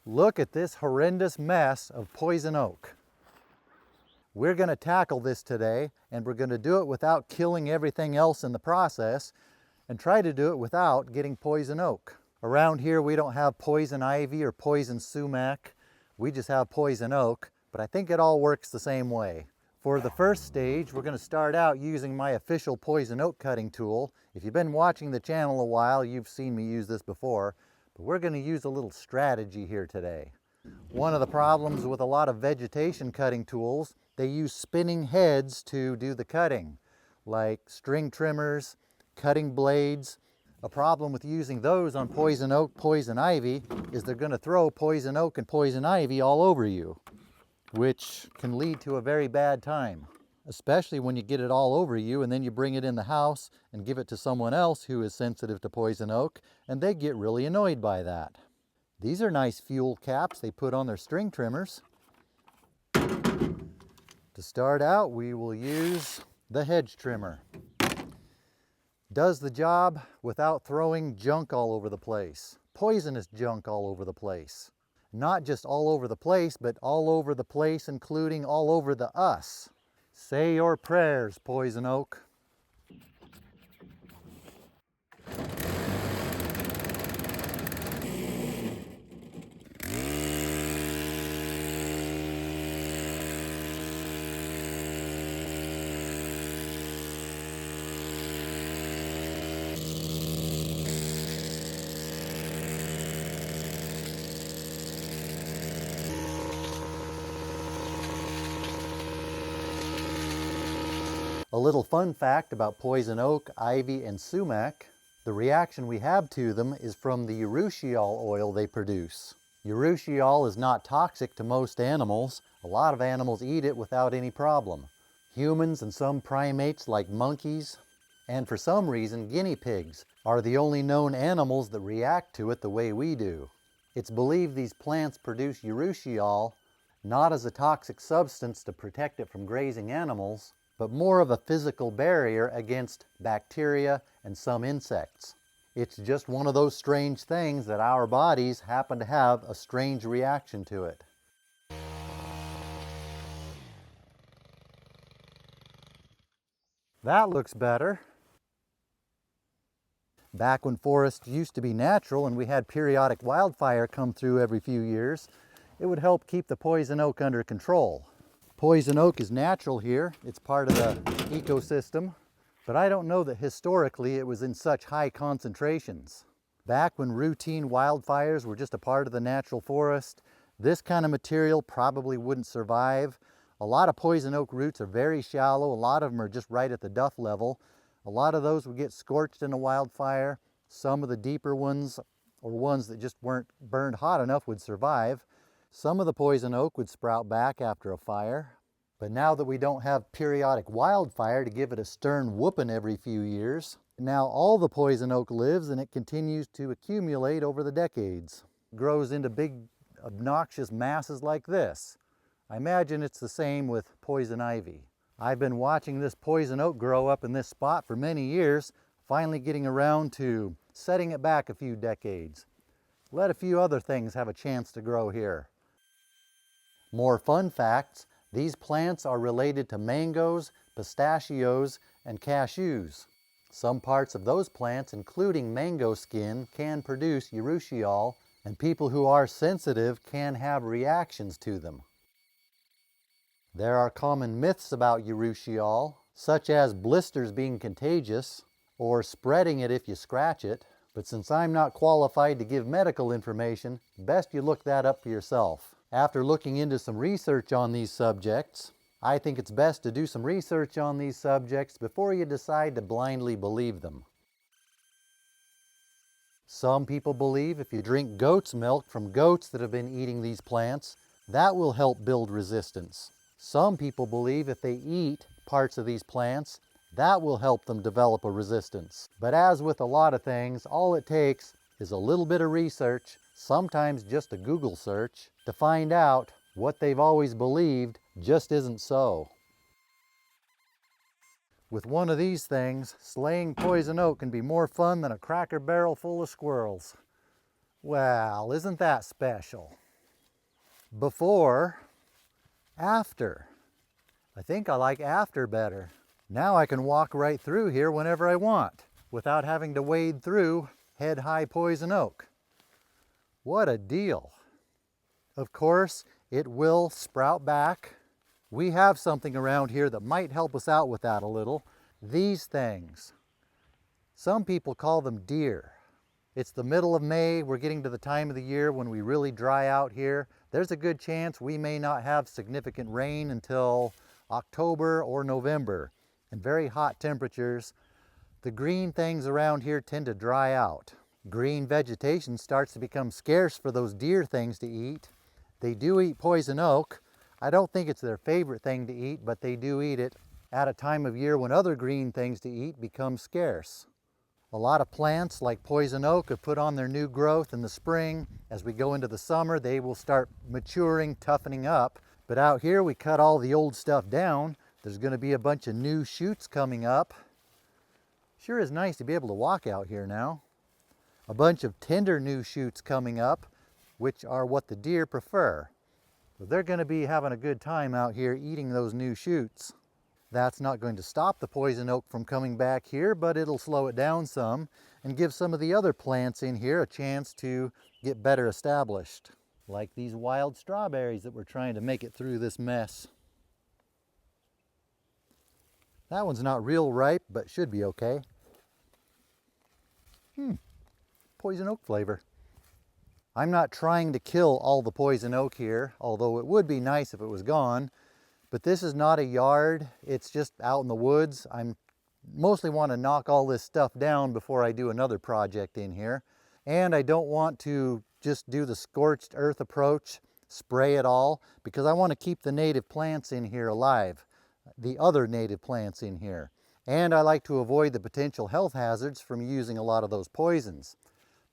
Look at this horrendous mess of poison oak. We're going to tackle this today, and we're going to do it without killing everything else in the process, and try to do it without getting poison oak. Around here we don't have poison ivy or poison sumac, we just have poison oak, but I think it all works the same way. For the first stage, we're going to start out using my official poison oak cutting tool. If you've been watching the channel a while, you've seen me use this before, but we're going to use a little strategy here today. One of the problems with a lot of vegetation cutting tools, they use spinning heads to do the cutting, like string trimmers, cutting blades. A problem with using those on poison oak, poison ivy, is they're going to throw poison oak and poison ivy all over you, which can lead to a very bad time, especially when you get it all over you and then you bring it in the house and give it to someone else who is sensitive to poison oak, and they get really annoyed by that. These are nice fuel caps they put on their string trimmers. To start out, we will use the hedge trimmer. Does the job without throwing junk all over the place, poisonous junk all over the place. Not just all over the place, but all over the place, including all over the us. Say your prayers, poison oak. A little fun fact about poison oak, ivy, and sumac. The reaction we have to them is from the urushiol oil they produce. Urushiol is not toxic to most animals. A lot of animals eat it without any problem. Humans and some primates like monkeys, and for some reason guinea pigs, are the only known animals that react to it the way we do. It's believed these plants produce urushiol not as a toxic substance to protect it from grazing animals, but more of a physical barrier against bacteria and some insects. It's just one of those strange things that our bodies happen to have a strange reaction to it. That looks better. Back when forests used to be natural and we had periodic wildfire come through every few years, it would help keep the poison oak under control. Poison oak is natural here, it's part of the ecosystem, but I don't know that historically it was in such high concentrations. Back when routine wildfires were just a part of the natural forest, this kind of material probably wouldn't survive. A lot of poison oak roots are very shallow, a lot of them are just right at the duff level. A lot of those would get scorched in a wildfire. Some of the deeper ones, or ones that just weren't burned hot enough, would survive. Some of the poison oak would sprout back after a fire, but now that we don't have periodic wildfire to give it a stern whooping every few years, now all the poison oak lives and it continues to accumulate over the decades. It grows into big obnoxious masses like this. I imagine it's the same with poison ivy. I've been watching this poison oak grow up in this spot for many years, finally getting around to setting it back a few decades. Let a few other things have a chance to grow here. More fun facts, these plants are related to mangoes, pistachios, and cashews. Some parts of those plants, including mango skin, can produce urushiol, and people who are sensitive can have reactions to them. There are common myths about urushiol, such as blisters being contagious, or spreading it if you scratch it, but since I'm not qualified to give medical information, best you look that up for yourself. After looking into some research on these subjects, I think it's best to do some research on these subjects before you decide to blindly believe them. Some people believe if you drink goat's milk from goats that have been eating these plants, that will help build resistance. Some people believe if they eat parts of these plants, that will help them develop a resistance. But as with a lot of things, all it takes is a little bit of research, sometimes just a Google search, to find out what they've always believed just isn't so. With one of these things, slaying poison oak can be more fun than a Cracker Barrel full of squirrels. Well, isn't that special? before, after. I think I like after better. Now I can walk right through here whenever I want without having to wade through head-high poison oak. What a deal. Of course, it will sprout back. We have something around here that might help us out with that a little. These things. Some people call them deer. It's the middle of May. We're getting to the time of the year when we really dry out here. There's a good chance we may not have significant rain until October or November. And very hot temperatures. The green things around here tend to dry out. Green vegetation starts to become scarce for those deer things to eat. They do eat poison oak. I don't think it's their favorite thing to eat, but they do eat it at a time of year when other green things to eat become scarce. A lot of plants like poison oak have put on their new growth in the spring. As we go into the summer, they will start maturing, toughening up. But out here, we cut all the old stuff down. There's going to be a bunch of new shoots coming up. Sure is nice to be able to walk out here now. A bunch of tender new shoots coming up, which are what the deer prefer. So they're going to be having a good time out here eating those new shoots. That's not going to stop the poison oak from coming back here, but it'll slow it down some and give some of the other plants in here a chance to get better established. Like these wild strawberries that we're trying to make it through this mess. That one's not real ripe, but should be okay. Poison oak flavor. I'm not trying to kill all the poison oak here, although it would be nice if it was gone. But this is not a yard, it's just out in the woods. I mostly want to knock all this stuff down before I do another project in here. And I don't want to just do the scorched earth approach, spray it all, because I want to keep the native plants in here alive, the other native plants in here. And I like to avoid the potential health hazards from using a lot of those poisons.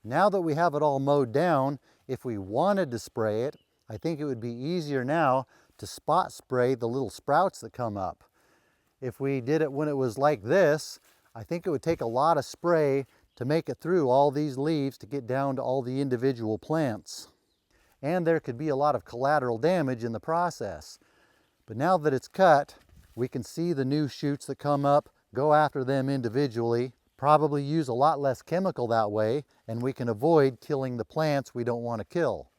Now that we have it all mowed down, if we wanted to spray it, I think it would be easier now to spot spray the little sprouts that come up. If we did it when it was like this, I think it would take a lot of spray to make it through all these leaves to get down to all the individual plants. And there could be a lot of collateral damage in the process. But now that it's cut, we can see the new shoots that come up, go after them individually, probably use a lot less chemical that way, and we can avoid killing the plants we don't want to kill,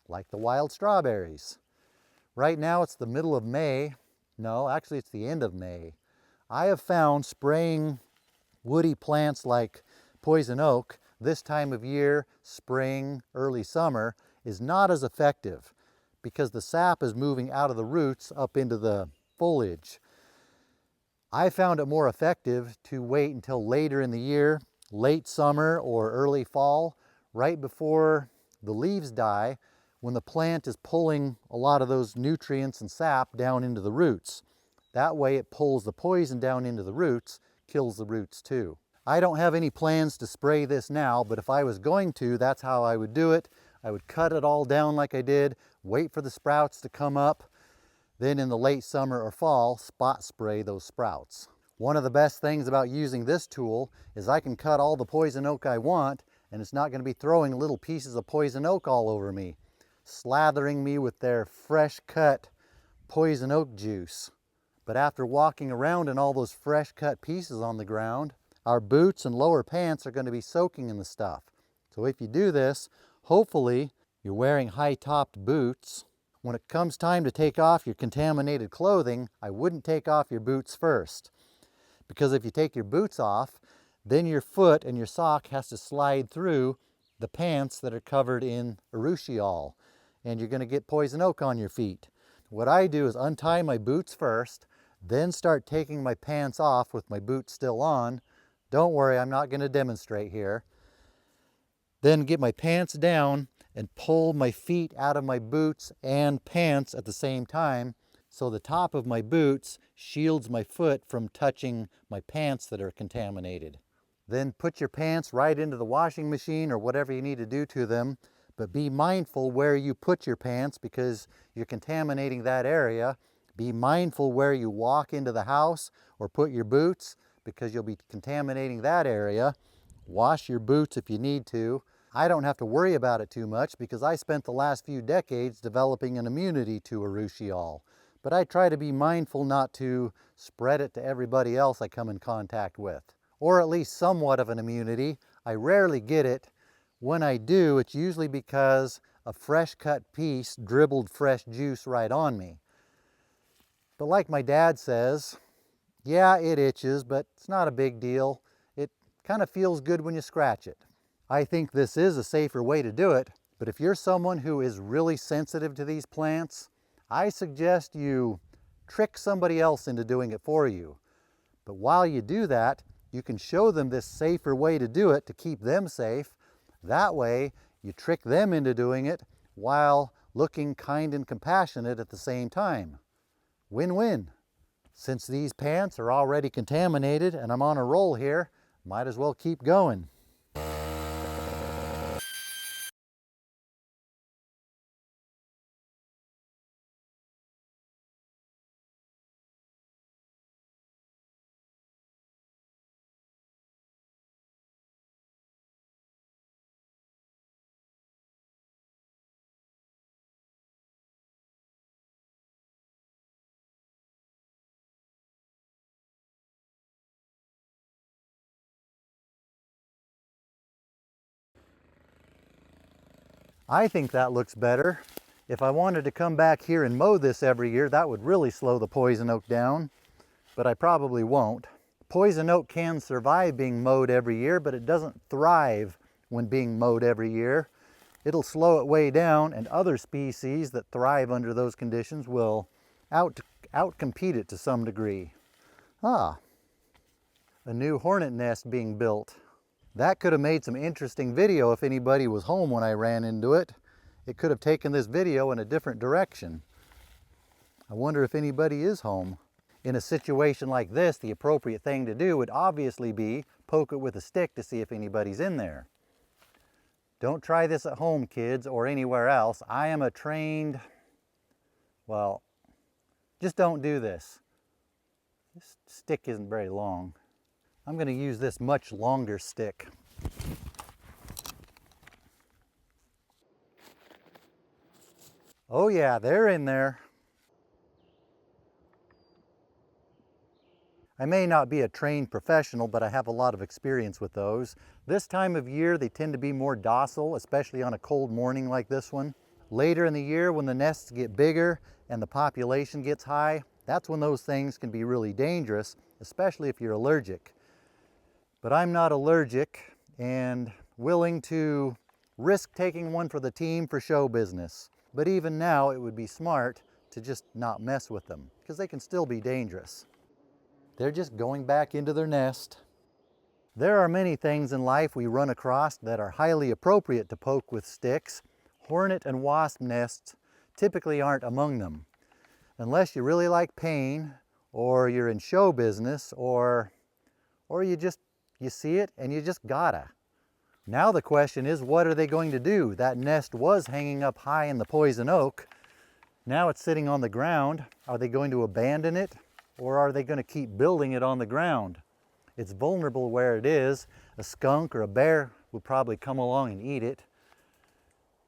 like the wild strawberries. Right now it's the middle of May. No, actually it's the end of May. I have found spraying woody plants like poison oak this time of year, spring, early summer, is not as effective because the sap is moving out of the roots up into the foliage. I found it more effective to wait until later in the year, late summer or early fall, right before the leaves die, when the plant is pulling a lot of those nutrients and sap down into the roots. That way it pulls the poison down into the roots, kills the roots too. I don't have any plans to spray this now, but if I was going to, that's how I would do it. I would cut it all down like I did, wait for the sprouts to come up, then in the late summer or fall, spot spray those sprouts. One of the best things about using this tool is I can cut all the poison oak I want, and it's not going to be throwing little pieces of poison oak all over me, slathering me with their fresh cut poison oak juice. But after walking around in all those fresh cut pieces on the ground, our boots and lower pants are going to be soaking in the stuff. So if you do this, hopefully you're wearing high-topped boots. When it comes time to take off your contaminated clothing, I wouldn't take off your boots first. Because if you take your boots off, then your foot and your sock has to slide through the pants that are covered in urushiol, and you're going to get poison oak on your feet. What I do is untie my boots first, then start taking my pants off with my boots still on. Don't worry, I'm not going to demonstrate here. Then get my pants down and pull my feet out of my boots and pants at the same time, so the top of my boots shields my foot from touching my pants that are contaminated. Then put your pants right into the washing machine or whatever you need to do to them, but be mindful where you put your pants because you're contaminating that area. Be mindful where you walk into the house or put your boots because you'll be contaminating that area. Wash your boots if you need to. I don't have to worry about it too much because I spent the last few decades developing an immunity to urushiol. But I try to be mindful not to spread it to everybody else I come in contact with. Or at least somewhat of an immunity. I rarely get it. When I do, it's usually because a fresh cut piece dribbled fresh juice right on me. But like my dad says, yeah, it itches, but it's not a big deal. It kind of feels good when you scratch it. I think this is a safer way to do it, but if you're someone who is really sensitive to these plants, I suggest you trick somebody else into doing it for you. But while you do that, you can show them this safer way to do it to keep them safe. That way, you trick them into doing it while looking kind and compassionate at the same time. Win-win. Since these pants are already contaminated and I'm on a roll here, might as well keep going. I think that looks better. If I wanted to come back here and mow this every year, that would really slow the poison oak down, but I probably won't. Poison oak can survive being mowed every year, but it doesn't thrive when being mowed every year. It'll slow it way down, and other species that thrive under those conditions will outcompete it to some degree. Ah, a new hornet nest being built. That could have made some interesting video if anybody was home when I ran into it. It could have taken this video in a different direction. I wonder if anybody is home. In a situation like this, the appropriate thing to do would obviously be poke it with a stick to see if anybody's in there. Don't try this at home, kids, or anywhere else. I am a trained, well, just don't do this. This stick isn't very long. I'm going to use this much longer stick. Oh yeah, they're in there. I may not be a trained professional, but I have a lot of experience with those. This time of year, they tend to be more docile, especially on a cold morning like this one. Later in the year, when the nests get bigger and the population gets high, that's when those things can be really dangerous, especially if you're allergic. But I'm not allergic and willing to risk taking one for the team for show business. But even now, it would be smart to just not mess with them because they can still be dangerous. They're just going back into their nest. There are many things in life we run across that are highly appropriate to poke with sticks. Hornet and wasp nests typically aren't among them. Unless you really like pain, or you're in show business, or you see it and you just gotta. Now the question is, what are they going to do? That nest was hanging up high in the poison oak. Now it's sitting on the ground. Are they going to abandon it, or are they going to keep building it on the ground? It's vulnerable where it is. A skunk or a bear would probably come along and eat it.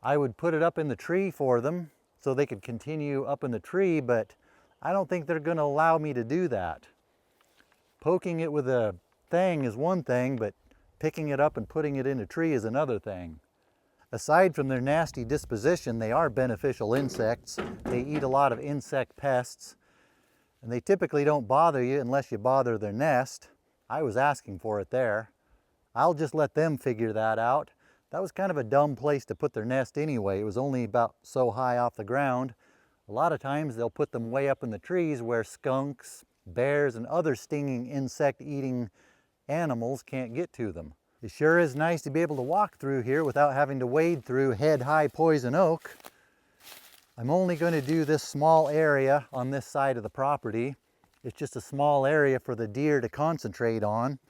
I would put it up in the tree for them so they could continue up in the tree, but I don't think they're going to allow me to do that. Poking it with a thing is one thing, but picking it up and putting it in a tree is another thing. Aside from their nasty disposition, they are beneficial insects. They eat a lot of insect pests, and they typically don't bother you unless you bother their nest. I was asking for it there. I'll just let them figure that out. That was kind of a dumb place to put their nest anyway. It was only about so high off the ground. A lot of times they'll put them way up in the trees where skunks, bears, and other stinging insect-eating animals can't get to them. It sure is nice to be able to walk through here without having to wade through head-high poison oak. I'm only going to do this small area on this side of the property. It's just a small area for the deer to concentrate on.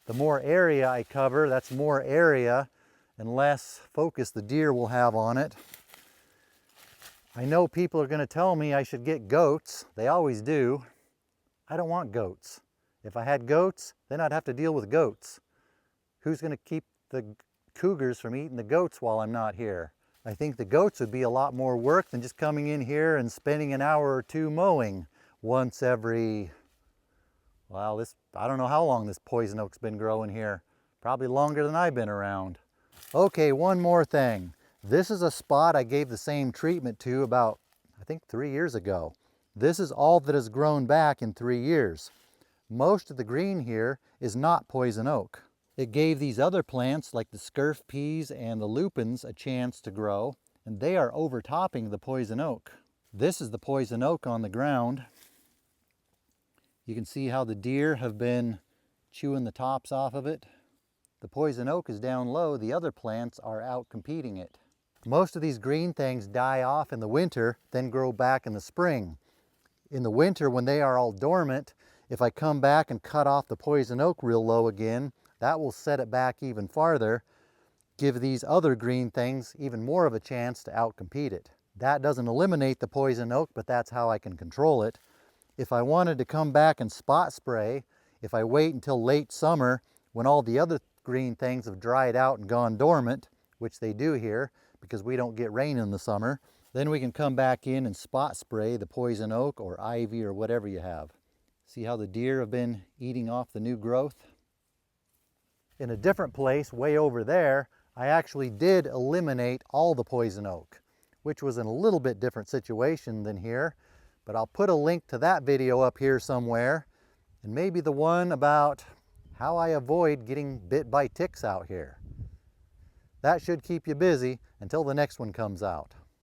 The more area I cover, that's more area and less focus the deer will have on it. I know people are going to tell me I should get goats. They always do. I don't want goats. If I had goats, then I'd have to deal with goats. Who's going to keep the cougars from eating the goats while I'm not here. I think the goats would be a lot more work than just coming in here and spending an hour or two mowing once every, well, I don't know how long this poison oak's been growing here. Probably longer than I've been around. Okay, one more thing. This is a spot I gave the same treatment to about, I think, 3 years ago. This is all that has grown back in 3 years. Most of the green here is not poison oak. It gave these other plants like the scurf peas and the lupins a chance to grow, and they are overtopping the poison oak. This is the poison oak on the ground. You can see how the deer have been chewing the tops off of it. The poison oak is down low, the other plants are out competing it. Most of these green things die off in the winter, then grow back in the spring. In the winter, when they are all dormant, if I come back and cut off the poison oak real low again, that will set it back even farther, give these other green things even more of a chance to outcompete it. That doesn't eliminate the poison oak, but that's how I can control it. If I wanted to come back and spot spray, if I wait until late summer when all the other green things have dried out and gone dormant, which they do here because we don't get rain in the summer, then we can come back in and spot spray the poison oak or ivy or whatever you have. See how the deer have been eating off the new growth? In a different place, way over there, I actually did eliminate all the poison oak, which was in a little bit different situation than here, but I'll put a link to that video up here somewhere, and maybe the one about how I avoid getting bit by ticks out here. That should keep you busy until the next one comes out.